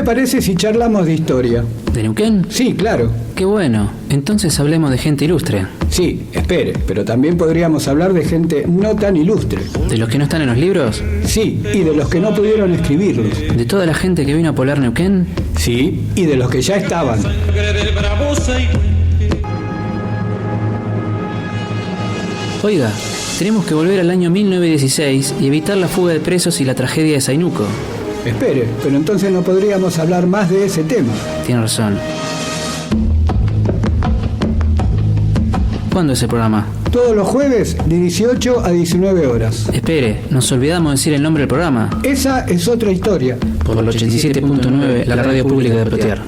parece si charlamos de historia? ¿De Neuquén? Sí, claro. Qué bueno. Entonces hablemos de gente ilustre. Sí, espere, pero también podríamos hablar de gente no tan ilustre. ¿De los que no están en los libros? Sí, y de los que no pudieron escribirlos. ¿De toda la gente que vino a poblar Neuquén? Sí, y de los que ya estaban. Oiga, tenemos que volver al año 1916 y evitar la fuga de presos y la tragedia de Zainuco. Espere, pero entonces no podríamos hablar más de ese tema. Tiene razón. ¿Cuándo es el programa? Todos los jueves de 18 a 19 horas. Espere, nos olvidamos de decir el nombre del programa. Esa es otra historia. Por el 87.9, la radio pública de Plotier.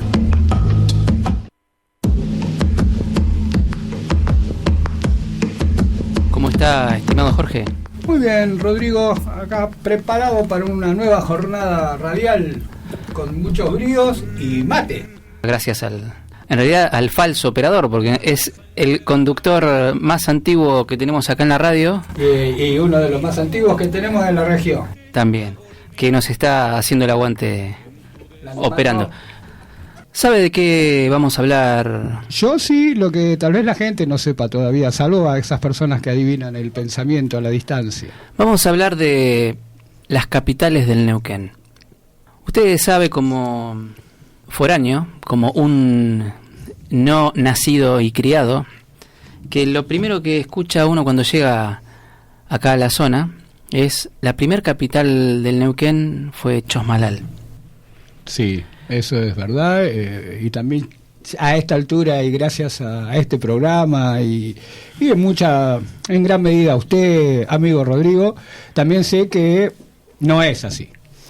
¿Cómo está, estimado Jorge? Muy bien, Rodrigo, acá preparado para una nueva jornada radial con muchos bríos y mate. Gracias en realidad al falso operador, porque es el conductor más antiguo que tenemos acá en la radio. Y uno de los más antiguos que tenemos en la región. También, que nos está haciendo el aguante operando. ¿Sabe de qué vamos a hablar? Yo sí, lo que tal vez la gente no sepa todavía, salvo a esas personas que adivinan el pensamiento a la distancia. Vamos a hablar de las capitales del Neuquén. Usted sabe, como foráneo, como un no nacido y criado, que lo primero que escucha uno cuando llega acá a la zona es la primer capital del Neuquén fue Chosmalal. Sí, eso es verdad, y también a esta altura y gracias a este programa y en gran medida a usted, amigo Rodrigo, también sé que no es así.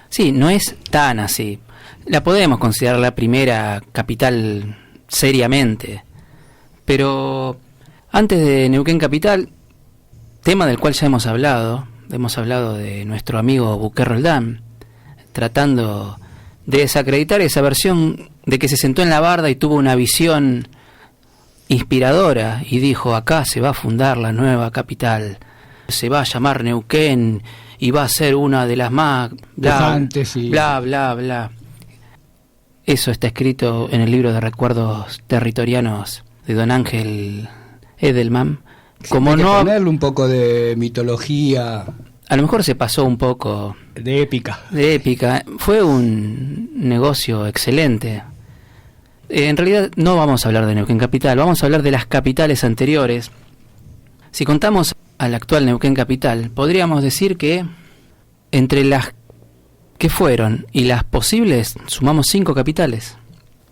Sí, no es tan así. La podemos considerar la primera capital seriamente, pero antes de Neuquén capital, tema del cual ya hemos hablado de nuestro amigo Buqué Roldán, tratando de desacreditar esa versión de que se sentó en la barda y tuvo una visión inspiradora y dijo: acá se va a fundar la nueva capital, se va a llamar Neuquén y va a ser una de las más bla bla bla. Eso está escrito en el libro de recuerdos territorianos de don Ángel Edelman. Como no ponerle un poco de mitología, a lo mejor se pasó un poco de épica. Fue un negocio excelente. En realidad no vamos a hablar de Neuquén capital, vamos a hablar de las capitales anteriores. Si contamos al actual Neuquén capital, podríamos decir que entre las que fueron y las posibles sumamos 5 capitales.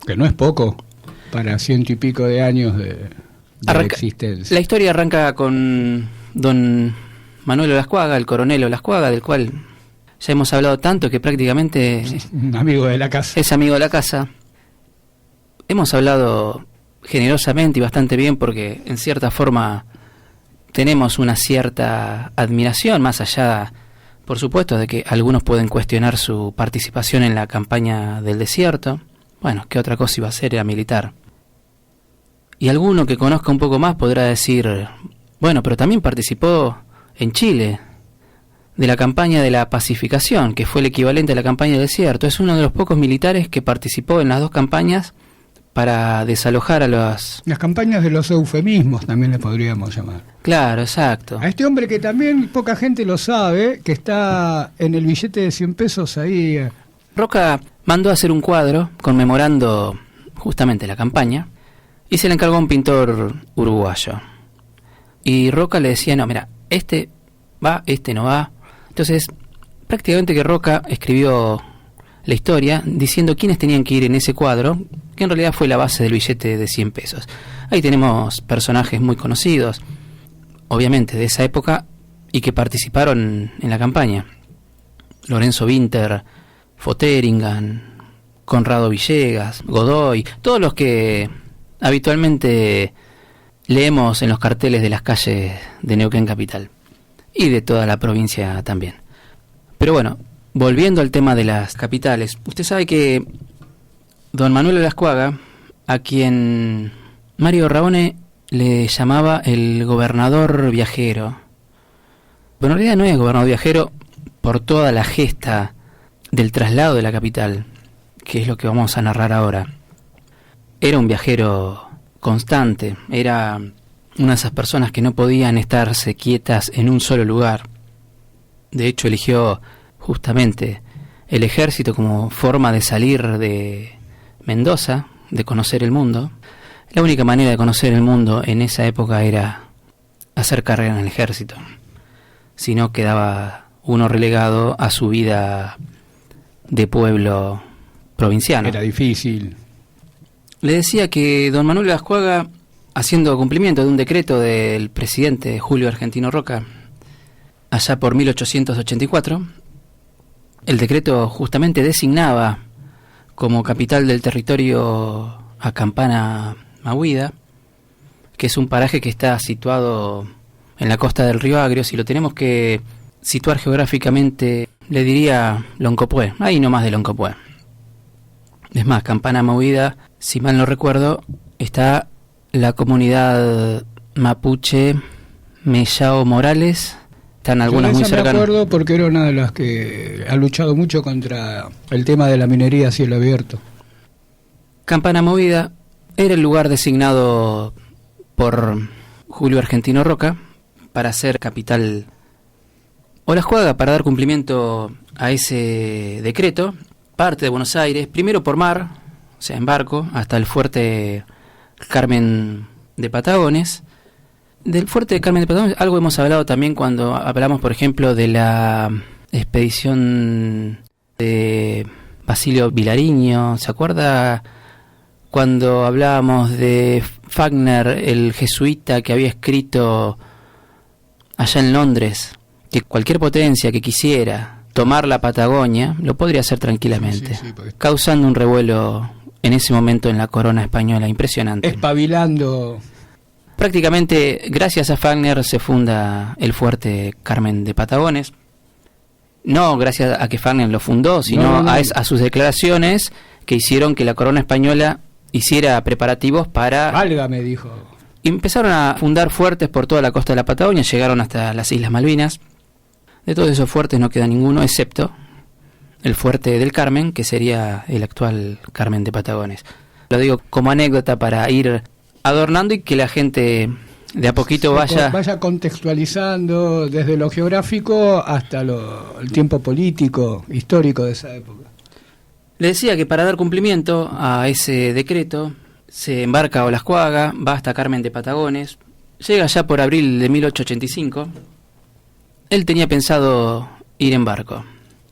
Que no es poco para 100 y pico de años de existencia. La historia arranca con don Manuel Olascuaga, el coronel Olascuaga, del cual ya hemos hablado tanto que prácticamente un amigo de la casa. Es amigo de la casa. Hemos hablado generosamente y bastante bien porque en cierta forma tenemos una cierta admiración, más allá, por supuesto, de que algunos pueden cuestionar su participación en la campaña del desierto. Bueno, ¿qué otra cosa iba a hacer? Era militar. Y alguno que conozca un poco más podrá decir: bueno, pero también participó en Chile de la campaña de la pacificación, que fue el equivalente a la campaña del desierto. Es uno de los pocos militares que participó en las dos campañas para desalojar a las campañas de los eufemismos, también le podríamos llamar. Claro, exacto. A este hombre que también poca gente lo sabe, que está en el billete de 100 pesos ahí. Roca mandó a hacer un cuadro conmemorando justamente la campaña y se le encargó a un pintor uruguayo. Y Roca le decía: no, mira, este va, este no va. Entonces, prácticamente que Roca escribió la historia diciendo quiénes tenían que ir en ese cuadro, que en realidad fue la base del billete de 100 pesos. Ahí tenemos personajes muy conocidos, obviamente de esa época, y que participaron en la campaña: Lorenzo Winter, Fotheringham, Conrado Villegas, Godoy, todos los que habitualmente leemos en los carteles de las calles de Neuquén capital y de toda la provincia también. Pero bueno, volviendo al tema de las capitales, usted sabe que don Manuel Olascuaga, a quien Mario Raone le llamaba el gobernador viajero, pero en realidad no es gobernador viajero por toda la gesta del traslado de la capital, que es lo que vamos a narrar ahora. Era un viajero constante, era una de esas personas que no podían estarse quietas en un solo lugar. De hecho, eligió justamente el ejército como forma de salir de Mendoza, de conocer el mundo. La única manera de conocer el mundo en esa época era hacer carrera en el ejército. Si no, quedaba uno relegado a su vida de pueblo provinciano. Era difícil. Le decía que don Manuel Gascuaga, haciendo cumplimiento de un decreto del presidente Julio Argentino Roca, allá por 1884, el decreto justamente designaba como capital del territorio a Campana Mahuida, que es un paraje que está situado en la costa del río Agrio. Si lo tenemos que situar geográficamente, le diría Loncopué, ahí nomás de Loncopué. Es más, Campana Mahuida, si mal no recuerdo, está la comunidad mapuche Mellao Morales, están algunas muy cercanas. Me acuerdo porque era una de las que ha luchado mucho contra el tema de la minería a cielo abierto. Campana Mahuida era el lugar designado por Julio Argentino Roca para ser capital. Olascuaga, para dar cumplimiento a ese decreto, parte de Buenos Aires, primero por mar, o sea, en barco, hasta el fuerte Carmen de Patagones. Del fuerte de Carmen de Patagones algo hemos hablado también cuando hablamos, por ejemplo, de la expedición de Basilio Vilariño. ¿Se acuerda cuando hablábamos de Fagner, el jesuita que había escrito allá en Londres que cualquier potencia que quisiera tomar la Patagonia lo podría hacer tranquilamente, causando un revuelo en ese momento en la corona española impresionante? Espabilando. Prácticamente gracias a Fagner se funda el fuerte Carmen de Patagones. No gracias a que Fagner lo fundó, sino no. A sus declaraciones que hicieron que la corona española hiciera preparativos para... Válgame, dijo. Empezaron a fundar fuertes por toda la costa de la Patagonia, llegaron hasta las Islas Malvinas. De todos esos fuertes no queda ninguno, excepto el fuerte del Carmen, que sería el actual Carmen de Patagones. Lo digo como anécdota para ir adornando y que la gente de a poquito vaya contextualizando desde lo geográfico hasta el tiempo político, histórico de esa época. Le decía que para dar cumplimiento a ese decreto se embarca a Olascuaga, va hasta Carmen de Patagones, llega ya por abril de 1885. Él tenía pensado ir en barco,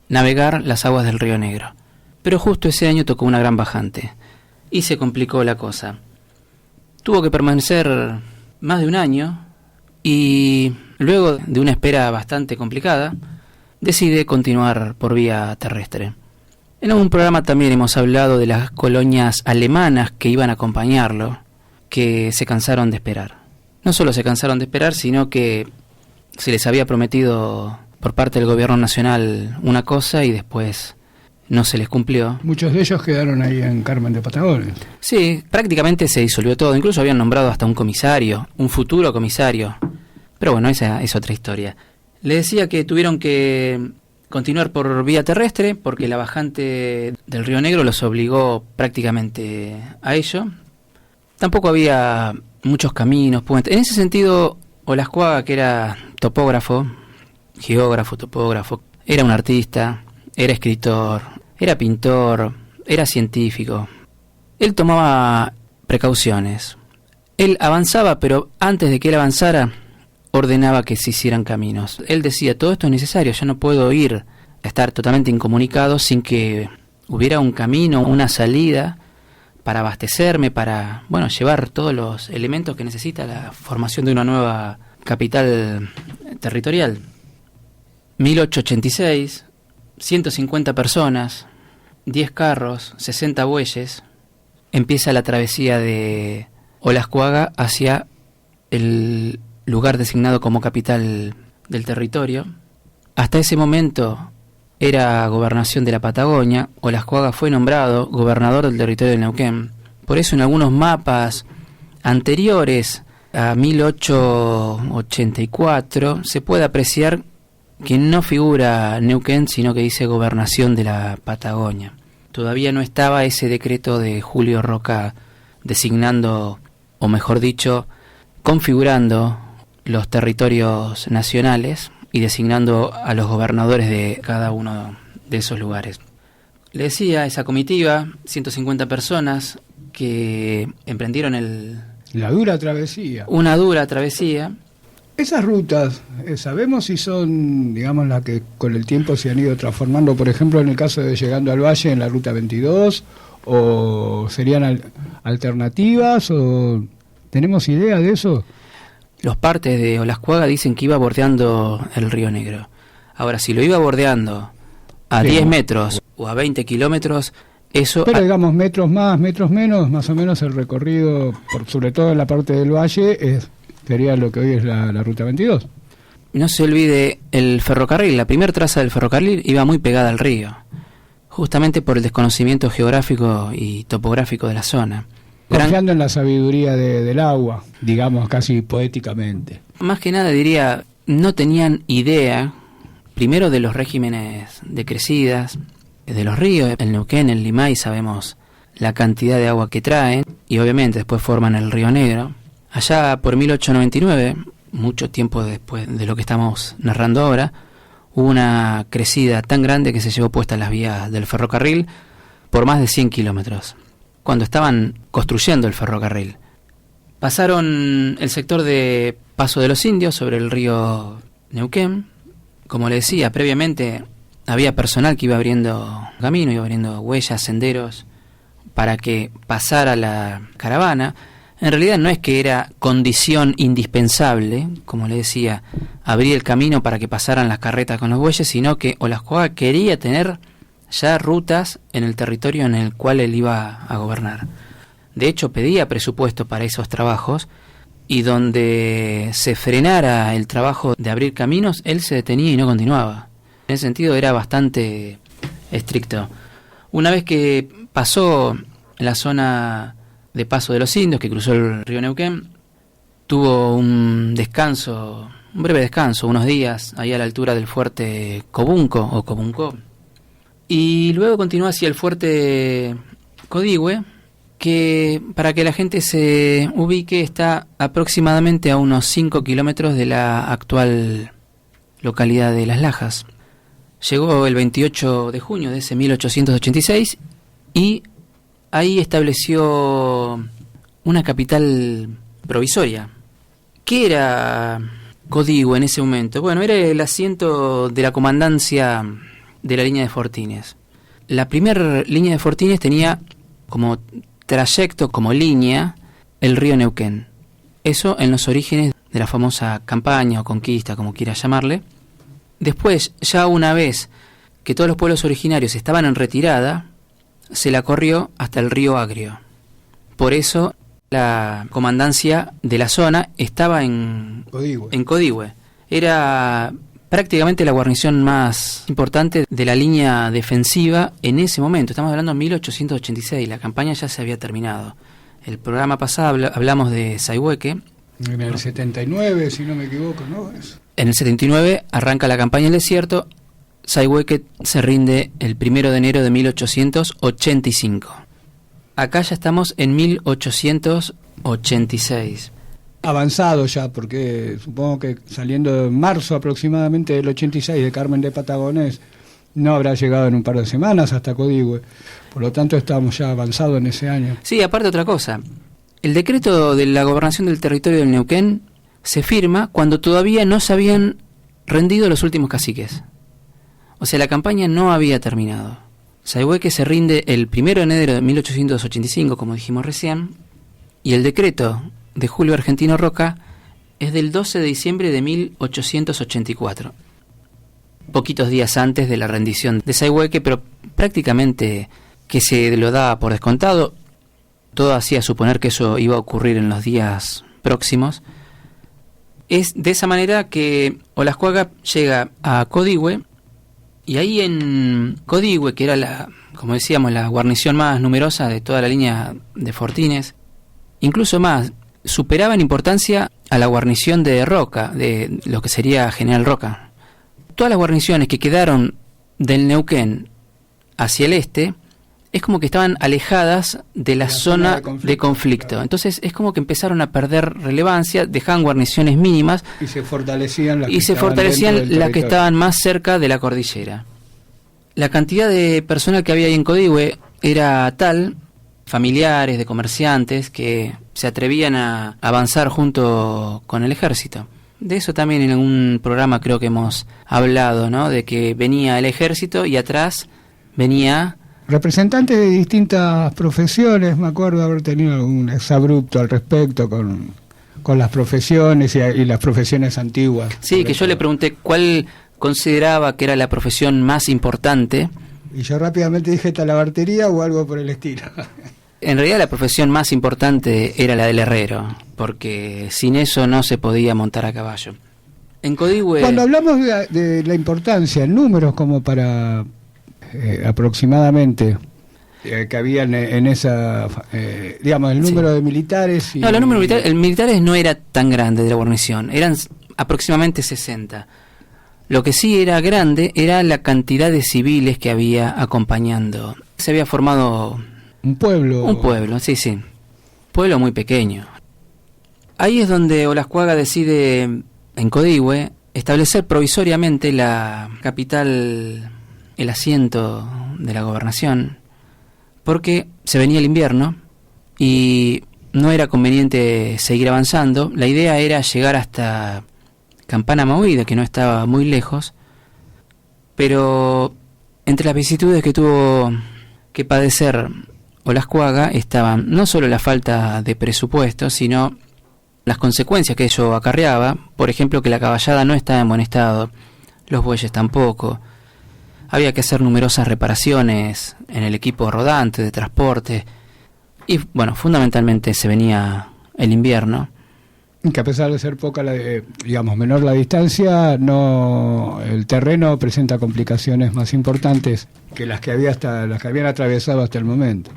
navegar las aguas del Río Negro, pero justo ese año tocó una gran bajante y se complicó la cosa. Tuvo que permanecer más de un año y luego de una espera bastante complicada decide continuar por vía terrestre. En algún programa también hemos hablado de las colonias alemanas que iban a acompañarlo, que se cansaron de esperar. No solo se cansaron de esperar, sino que se les había prometido por parte del gobierno nacional una cosa y después no se les cumplió. Muchos de ellos quedaron ahí en Carmen de Patagones. Sí, prácticamente se disolvió todo. Incluso habían nombrado hasta un comisario, un futuro comisario. Pero bueno, esa es otra historia. Le decía que tuvieron que continuar por vía terrestre porque la bajante del Río Negro los obligó prácticamente a ello. Tampoco había muchos caminos, puentes. En ese sentido, Olascuaga, que era topógrafo, geógrafo, topógrafo, era un artista, era escritor, era pintor, era científico. Él tomaba precauciones. Él avanzaba, pero antes de que él avanzara, ordenaba que se hicieran caminos. Él decía, todo esto es necesario, yo no puedo ir a estar totalmente incomunicado sin que hubiera un camino, una salida para abastecerme, para llevar todos los elementos que necesita la formación de una nueva capital territorial. 1886, 150 personas, 10 carros, 60 bueyes, empieza la travesía de Olascuaga hacia el lugar designado como capital del territorio. Hasta ese momento era gobernación de la Patagonia. Olascuaga fue nombrado gobernador del territorio de Neuquén. Por eso en algunos mapas anteriores a 1884 se puede apreciar que no figura Neuquén, sino que dice gobernación de la Patagonia. todavía no estaba ese decreto de Julio Roca designando, o mejor dicho, configurando los territorios nacionales y designando a los gobernadores de cada uno de esos lugares. Le decía, esa comitiva, 150 personas que emprendieron la dura travesía. Una dura travesía. Esas rutas, ¿sabemos si son, digamos, las que con el tiempo se han ido transformando, por ejemplo, en el caso de Llegando al Valle, en la Ruta 22, o serían alternativas, o tenemos idea de eso? Los partes de Olascuaga dicen que iba bordeando el Río Negro. Ahora, si lo iba bordeando a 10 metros o a 20 kilómetros, eso... Pero digamos, metros más, metros menos, más o menos el recorrido, sobre todo en la parte del valle, sería lo que hoy es la Ruta 22. No se olvide, el ferrocarril, la primera traza del ferrocarril iba muy pegada al río, justamente por el desconocimiento geográfico y topográfico de la zona. Confiando en la sabiduría del agua, digamos casi poéticamente. Más que nada diría, no tenían idea, primero de los regímenes de crecidas, de los ríos, el Neuquén, el Limay, sabemos la cantidad de agua que traen, y obviamente después forman el Río Negro. Allá por 1899, mucho tiempo después de lo que estamos narrando ahora, hubo una crecida tan grande que se llevó puestas las vías del ferrocarril por más de 100 kilómetros, cuando estaban construyendo el ferrocarril. Pasaron el sector de Paso de los Indios sobre el río Neuquén. Como le decía, previamente había personal que iba abriendo camino, iba abriendo huellas, senderos, para que pasara la caravana. En realidad no es que era condición indispensable, como le decía, abrir el camino para que pasaran las carretas con los bueyes, sino que Olascuaga quería tener ya rutas en el territorio en el cual él iba a gobernar. De hecho, pedía presupuesto para esos trabajos, y donde se frenara el trabajo de abrir caminos, él se detenía y no continuaba. En ese sentido era bastante estricto. Una vez que pasó la zona de Paso de los Indios, que cruzó el río Neuquén, tuvo un descanso, un breve descanso, unos días, ahí a la altura del fuerte Cobunco o Cobuncó, y luego continuó hacia el fuerte Codigüe, que para que la gente se ubique está aproximadamente a unos 5 kilómetros de la actual localidad de Las Lajas. Llegó el 28 de junio de ese 1886 y ahí estableció una capital provisoria. ¿Qué era Codigüe en ese momento? Bueno, era el asiento de la comandancia de la línea de Fortines. La primera línea de Fortines tenía como trayecto, como línea, el río Neuquén. Eso en los orígenes de la famosa campaña o conquista, como quiera llamarle. Después, ya una vez que todos los pueblos originarios estaban en retirada, se la corrió hasta el río Agrio. Por eso la comandancia de la zona estaba en Codigüe. Era prácticamente la guarnición más importante de la línea defensiva en ese momento. Estamos hablando de 1886, la campaña ya se había terminado. El programa pasado hablamos de Sayhueque. En el 79, si no me equivoco, ¿no? En el 79 arranca la campaña en el desierto. Sayhueque se rinde el 1 de enero de 1885. Acá ya estamos en 1886. Avanzado ya, porque supongo que saliendo en marzo aproximadamente del 86 de Carmen de Patagones, no habrá llegado en un par de semanas hasta Codigüe. Por lo tanto, estamos ya avanzados en ese año. Sí, aparte otra cosa. El decreto de la gobernación del territorio del Neuquén se firma cuando todavía no se habían rendido los últimos caciques. O sea, la campaña no había terminado. Sayhueque se rinde el 1 de enero de 1885, como dijimos recién, y el decreto de Julio Argentino Roca es del 12 de diciembre de 1884. Poquitos días antes de la rendición de Sayhueque, pero prácticamente que se lo da por descontado. Todo hacía suponer que eso iba a ocurrir en los días próximos. Es de esa manera que Olascuaga llega a Codigüe, y ahí en Codigüe, que era como decíamos, la guarnición más numerosa de toda la línea de Fortines, incluso más, superaba en importancia a la guarnición de Roca, de lo que sería General Roca. Todas las guarniciones que quedaron del Neuquén hacia el este es como que estaban alejadas de la zona de conflicto. Claro. Entonces es como que empezaron a perder relevancia, dejaban guarniciones mínimas y se fortalecían las que estaban más cerca de la cordillera. La cantidad de personal que había ahí en Codigüe era tal, familiares de comerciantes, que se atrevían a avanzar junto con el ejército. De eso también en algún programa creo que hemos hablado, ¿no? De que venía el ejército y atrás venía representantes de distintas profesiones. Me acuerdo haber tenido un exabrupto al respecto con las profesiones y las profesiones antiguas. Sí, que yo le pregunté cuál consideraba que era la profesión más importante. Y yo rápidamente dije talabartería o algo por el estilo. En realidad la profesión más importante era la del herrero, porque sin eso no se podía montar a caballo. En Codigüe... Cuando hablamos de la importancia en números, como para aproximadamente que habían en esa, digamos, el número de militares... No, el número de militares no era tan grande de la guarnición, eran aproximadamente 60. Lo que sí era grande era la cantidad de civiles que había acompañando. Se había formado... Un pueblo, sí. Pueblo muy pequeño. Ahí es donde Olascuaga decide, en Codigüe, establecer provisoriamente la capital, el asiento de la gobernación, porque se venía el invierno y no era conveniente seguir avanzando. La idea era llegar hasta Campana Mahuida, que no estaba muy lejos, pero entre las vicisitudes que tuvo que padecer Olascuaga estaban no solo la falta de presupuesto, sino las consecuencias que ello acarreaba. Por ejemplo, que la caballada no estaba en buen estado, los bueyes tampoco. Había que hacer numerosas reparaciones en el equipo rodante de transporte. Y bueno, fundamentalmente se venía el invierno. Que a pesar de ser poca, menor la distancia, el terreno presenta complicaciones más importantes que las que habían atravesado hasta el momento.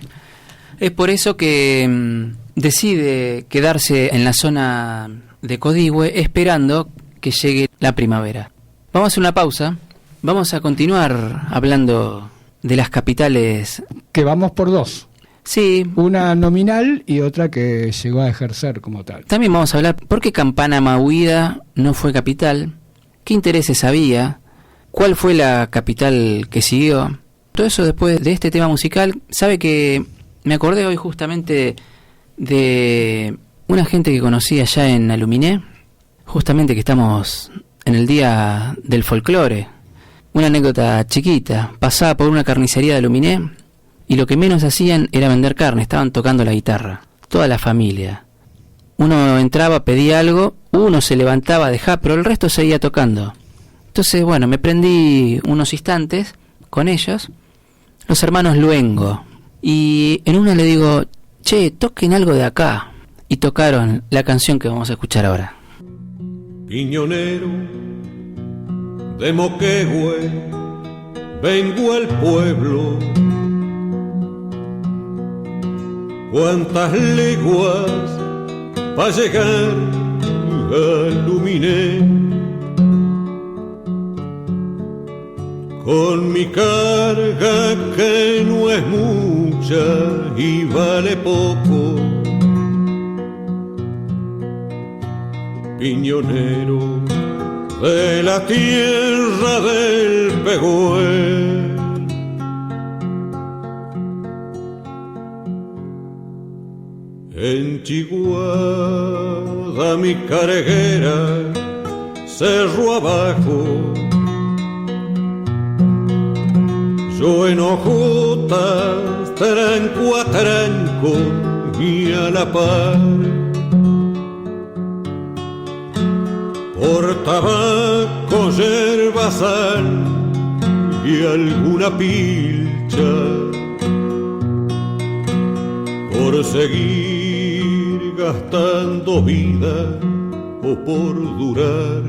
Es por eso que decide quedarse en la zona de Codigüe esperando que llegue la primavera. Vamos a hacer una pausa, vamos a continuar hablando de las capitales. Que vamos por dos. Sí. Una nominal y otra que llegó a ejercer como tal. También vamos a hablar por qué Campana Mahuida no fue capital, qué intereses había, cuál fue la capital que siguió. Todo eso después de este tema musical. Sabe que me acordé hoy justamente de una gente que conocí allá en Aluminé, justamente que estamos en el día del folclore. Una anécdota chiquita. Pasaba por una carnicería de Aluminé y lo que menos hacían era vender carne, estaban tocando la guitarra, toda la familia. Uno entraba, pedía algo, uno se levantaba a dejar, pero el resto seguía tocando. Entonces, bueno, me prendí unos instantes con ellos, los hermanos Luengo, y en una le digo, che, toquen algo de acá, y tocaron la canción que vamos a escuchar ahora. Piñonero de Moquegüe, vengo al pueblo. Cuántas leguas pa' llegar a Luminé, con mi carga que no es mucha y vale poco. Piñonero de la tierra del Pegüé, en Chiguada mi carguera, cerro abajo, yo en hojotas, tranco a tranco y a la par, por tabaco, yerba, sal y alguna pilcha, por seguir gastando vida o por durar.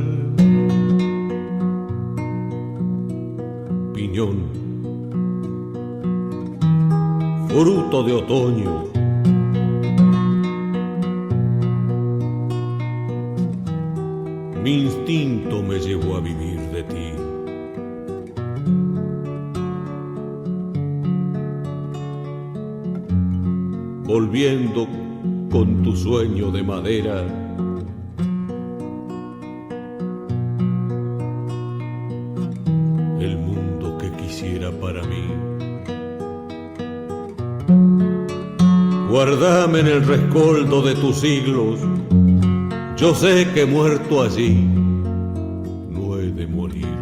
Piñón, fruto de otoño, mi instinto me llevó a vivir de ti. volviendo con tu sueño de madera. El mundo que quisiera para mí. Guárdame en el rescoldo de tus siglos. Yo sé que muerto allí no he de morir.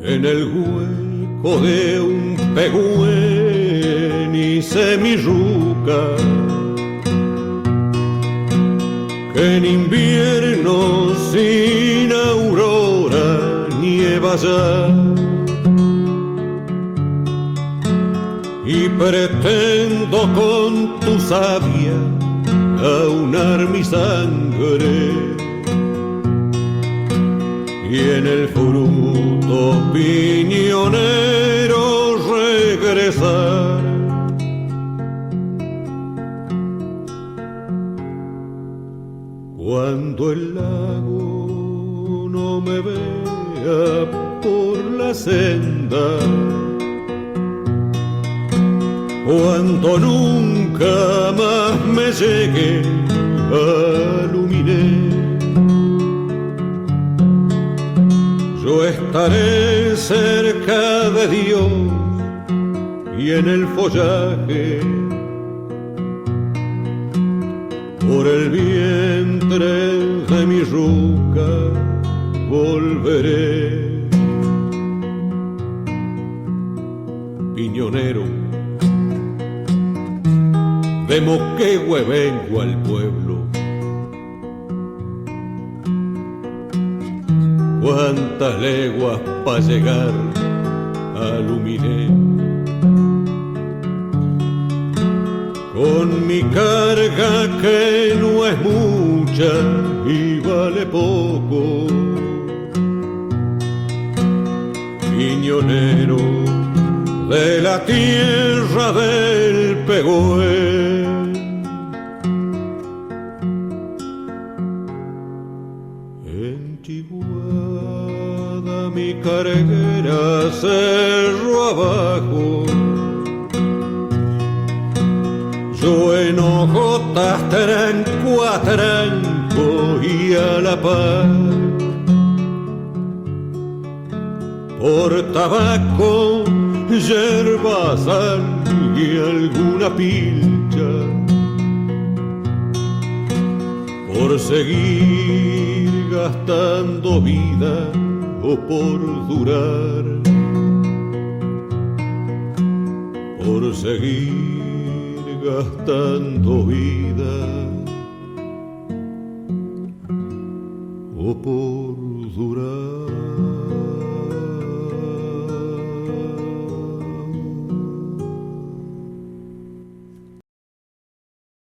En el hueco de un pegüén hice mi ruca, que en invierno sin aurora nieva ya. Y pretendo con tu savia aunar mi sangre y en el fruto piñonero regresar. Cuando el lago no me vea por la senda, cuando nunca más me llegue a Luminé, yo estaré cerca de Dios y en el follaje por el vientre de mi ruca volveré. Piñonero, de Moquegüe vengo al pueblo. Cuántas leguas pa' llegar a Luminé. Con mi carga que no es mucha y vale poco. Piñonero de la tierra del Pegüé. Entiguada mi carguera cerro abajo, yo en hojotas tranco a tranco y a la par. Por tabaco, yerba, sal y alguna pilcha, por seguir gastando vida o por durar, por seguir gastando vida o por durar.